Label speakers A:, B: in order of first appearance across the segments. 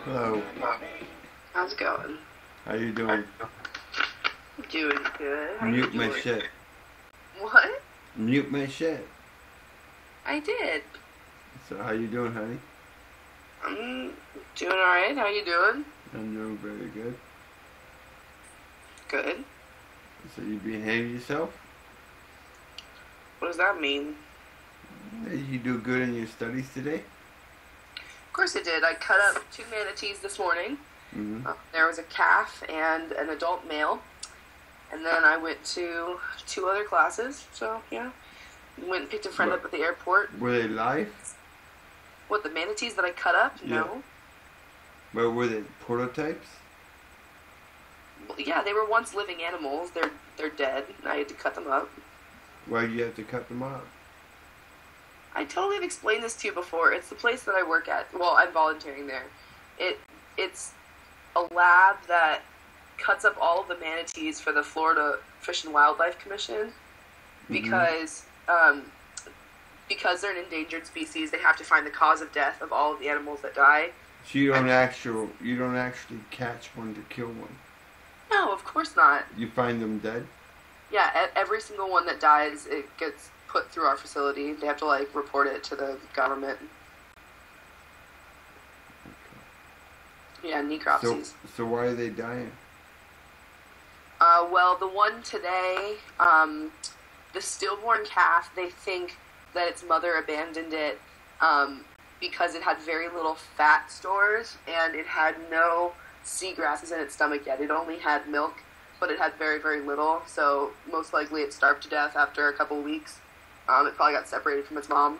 A: Hello.
B: How's it going?
A: How you doing?
B: Doing good. How you
A: Mute my
B: doing?
A: shit.
B: What?
A: Mute my shit.
B: I did.
A: So how you doing, honey?
B: I'm doing alright. How you doing?
A: I'm doing very good.
B: Good.
A: So you behave yourself?
B: What does that mean?
A: Did you do good in your studies today?
B: Of course I did. I cut up 2 manatees this morning.
A: Mm-hmm.
B: There was a calf and an adult male. And then I went to 2 other classes. So, yeah. Went and picked a friend up at the airport.
A: Were they live?
B: What, the manatees that I cut up?
A: Yeah.
B: No.
A: But were they prototypes?
B: Well, yeah, they were once living animals. They're dead. I had to cut them up.
A: Why do you have to cut them off?
B: I totally have explained this to you before. It's the place that I work at. Well, I'm volunteering there. It's a lab that cuts up all of the manatees for the Florida Fish and Wildlife Commission because because they're an endangered species. They have to find the cause of death of all of the animals that die.
A: So you don't actually catch one to kill one.
B: No, of course not.
A: You find them dead?
B: Yeah, every single one that dies, it gets put through our facility. They have to report it to the government.
A: Okay.
B: Yeah, necropsies.
A: So why are they dying?
B: Well, the one today, the stillborn calf, they think that its mother abandoned it because it had very little fat stores and it had no seagrasses in its stomach yet. It only had milk, but it had very, very little, so most likely it starved to death after a couple weeks. It probably got separated from its mom.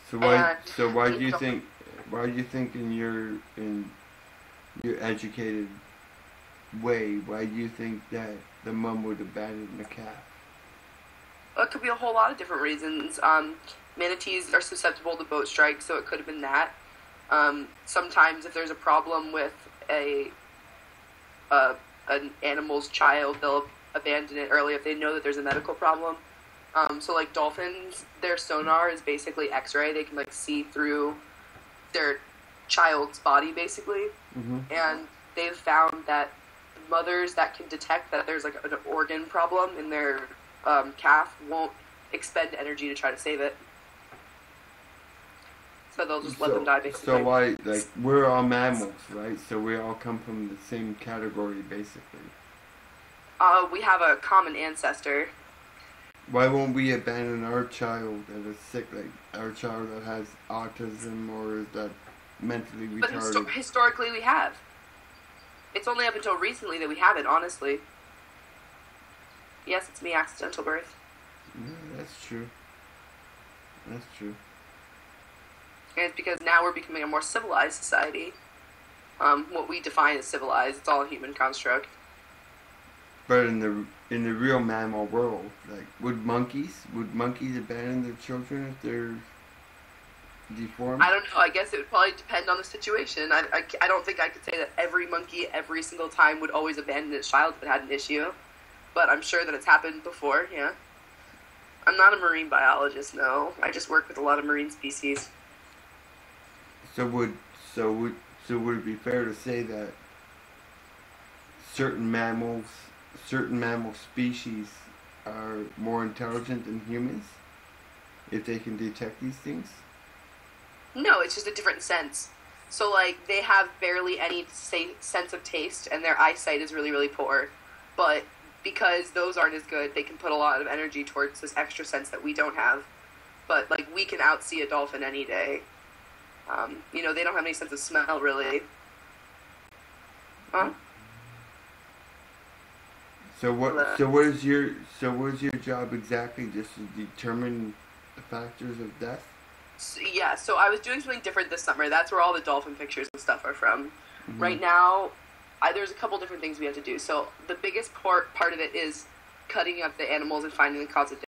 A: So why do you think in your educated way, why do you think that the mom would abandon the calf?
B: Well, it could be a whole lot of different reasons. Manatees are susceptible to boat strikes, so it could have been that. Sometimes if there's a problem with an animal's child, they'll abandon it early if they know that there's a medical problem. So like dolphins, their sonar is basically X-ray. They can see through their child's body basically.
A: Mm-hmm.
B: And they've found that mothers that can detect that there's an organ problem in their calf won't expend energy to try to save it. So they'll just let them die basically.
A: So why, we're all mammals, right? So we all come from the same category basically.
B: We have a common ancestor.
A: Why won't we abandon our child that is sick, our child that has autism or is that mentally retarded?
B: But historically we have. It's only up until recently that we haven't, honestly. Yes, it's me, accidental birth.
A: Yeah, that's true. That's true.
B: And it's because now we're becoming a more civilized society. What we define as civilized, it's all a human construct.
A: But in the real mammal world, would monkeys abandon their children if they're deformed?
B: I don't know. I guess it would probably depend on the situation. I don't think I could say that every monkey every single time would always abandon its child if it had an issue. But I'm sure that it's happened before, yeah. I'm not a marine biologist, no. I just work with a lot of marine species.
A: So would it be fair to say that certain mammal species are more intelligent than humans if they can detect these things?
B: No, it's just a different sense. So, they have barely any sense of taste, and their eyesight is really, really poor. But because those aren't as good, they can put a lot of energy towards this extra sense that we don't have. But, we can outsee a dolphin any day. They don't have any sense of smell, really. Huh?
A: So what is your job exactly? Just to determine the factors of death?
B: So I was doing something different this summer. That's where all the dolphin pictures and stuff are from.
A: Mm-hmm.
B: Right now, there's a couple different things we have to do. So the biggest part of it is cutting up the animals and finding the cause of death.